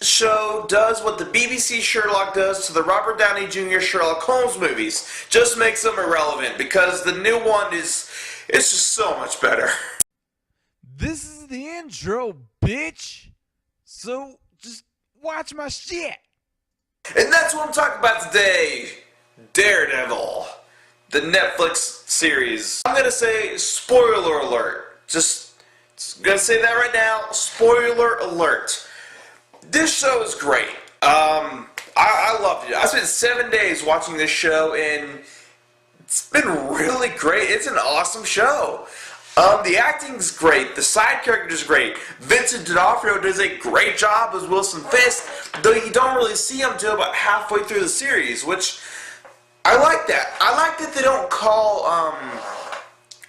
show does what the BBC Sherlock does to the Robert Downey Jr. Sherlock Holmes movies. Just makes them irrelevant because the new one is it's just so much better. This is the intro, bitch. So just watch my shit. And that's what I'm talking about today. Daredevil, the Netflix series. I'm gonna say spoiler alert. Just gonna say that right now. Spoiler alert. This show is great. I loved it. I spent 7 days watching this show, and it's been really great. It's an awesome show. The acting's great. The side character's great. Vincent D'Onofrio does a great job as Wilson Fisk, though you don't really see him until about halfway through the series, which I like that. I like that they don't call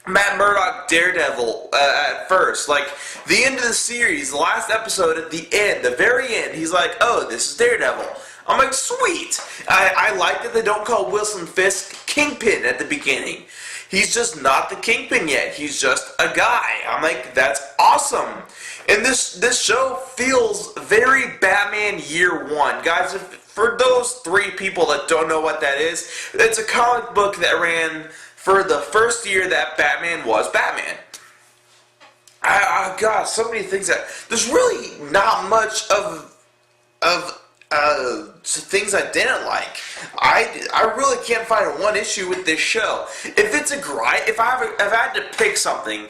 Matt Murdock Daredevil at first. Like, the end of the series, the last episode, at the end, the very end, he's like, oh, this is Daredevil. I'm like, sweet. I like that they don't call Wilson Fisk Kingpin at the beginning. He's just not the Kingpin yet. He's just a guy. I'm like, that's awesome. And this show feels very Batman Year One. Guys, for those 3 people that don't know what that is, it's a comic book that ran for the first year that Batman was Batman. God, so many things that there's really not much of things I didn't like. I really can't find one issue with this show. If it's a gripe, if I had to pick something,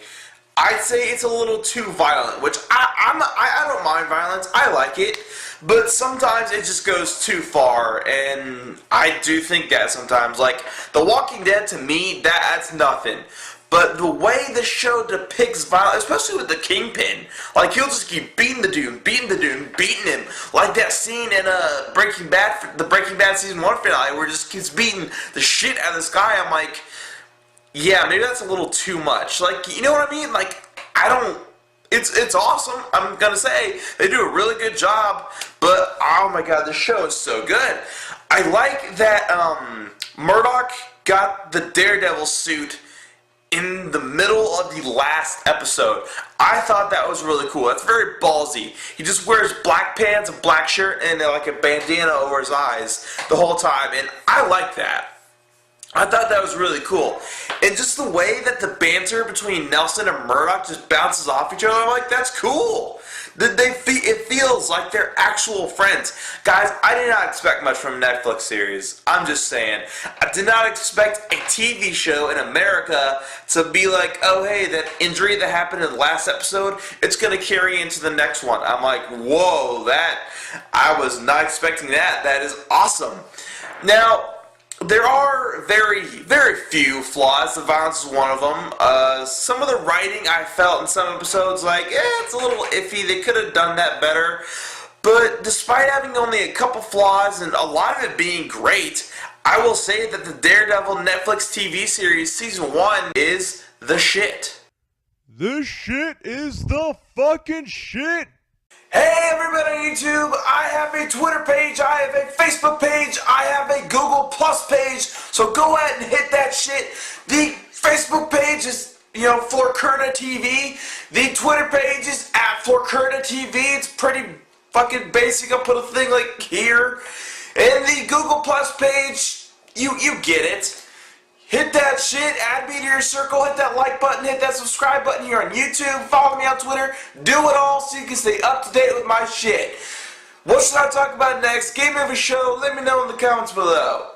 I'd say it's a little too violent, which I don't mind violence. I like it, but sometimes it just goes too far, and I do think that sometimes. Like, The Walking Dead, to me, that's nothing. But the way the show depicts violence, especially with the Kingpin, like, he'll just keep beating the dude, beating him. Like that scene in Breaking Bad, the Breaking Bad Season 1 finale, where he just keeps beating the shit out of this guy. I'm like, yeah, maybe that's a little too much. Like, you know what I mean? Like, it's awesome. I'm gonna say they do a really good job, but oh my god, this show is so good. I like that Murdock got the Daredevil suit in the middle of the last episode. I thought that was really cool. That's very ballsy. He just wears black pants, a black shirt, and like a bandana over his eyes the whole time, and I like that. I thought that was really cool. And just the way that the banter between Nelson and Murdock just bounces off each other, I'm like, that's cool. It feels like they're actual friends. Guys, I did not expect much from a Netflix series. I'm just saying. I did not expect a TV show in America to be like, oh, hey, that injury that happened in the last episode, it's going to carry into the next one. I'm like, whoa, I was not expecting that. That is awesome. Now, there are very, very few flaws. The violence is one of them. Some of the writing I felt in some episodes, like, it's a little iffy. They could have done that better. But despite having only a couple flaws and a lot of it being great, I will say that the Daredevil Netflix TV series Season 1 is the shit. This shit is the fucking shit. Hey everybody on YouTube, I have a Twitter page, I have a Facebook page, I have a Google Plus page, so go ahead and hit that shit. The Facebook page is, Florcurta TV. The Twitter page is at Florcurta TV. It's pretty fucking basic. I'll put a thing like here. And the Google Plus page, you get it. Hit that shit, add me to your circle, hit that like button, hit that subscribe button here on YouTube, follow me on Twitter, do it all so you can stay up to date with my shit. What should I talk about next? Game of a show? Let me know in the comments below.